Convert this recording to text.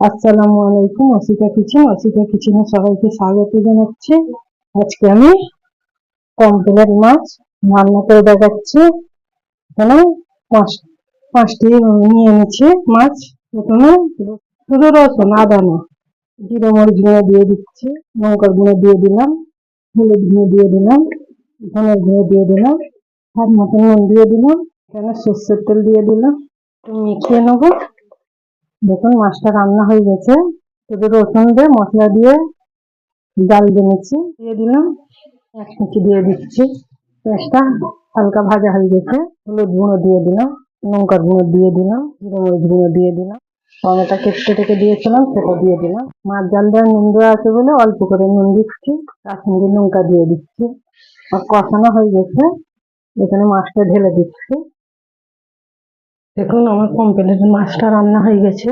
আসসালামু আলাইকুম। অসিকা কিচেনে সবাইকে স্বাগত জানাচ্ছি। আজকে আমি পমফ্রেট মাছ রান্না করে দেখাচ্ছি। এখানে পাঁচ পাঁচটি নিয়ে এনেছি মাছ। প্রথমে শুধু রসুন, আদা না, জিরে মরিচ গুঁড়ো দিয়ে দিচ্ছি, লঙ্কার গুঁড়ো দিয়ে দিলাম, হলুদ গুঁড়ো দিয়ে দিলাম, ধনের গুঁড়ো দিয়ে দিলাম, স্বাদ মতো নুন দিয়ে দিলাম, এখানে সর্ষের তেল দিয়ে দিলাম। একটু মিশিয়ে নেবো। দেখুন মাছটা রান্না হয়ে গেছে। শুধু রসুন দিয়ে মশলা দিয়ে জাল দিয়েছি, দিয়ে দিলাম, এক মিনিট দিয়ে দিচ্ছি। পেঁয়াজটা হালকা ভাজা হয়ে গেছে। হলুদ গুঁড়ো দিয়ে দিলাম, লঙ্কার গুঁড়ো দিয়ে দিলাম, জিরে মরিচ গুঁড়ো দিয়ে দিলাম, টমেটো কেটে রেখে দিয়েছিলাম সেটা দিয়ে দিলাম। মাছ জাল দেওয়া নুন দেওয়া আছে বলে অল্প করে নুন দিচ্ছি, কাশ্মীরি লঙ্কা দিয়ে দিচ্ছি। আর কষানো হয়ে গেছে, এখানে মাছটা ঢেলে দিচ্ছি। দেখুন আমার কমপ্লিট মাছটা রান্না হয়ে গেছে।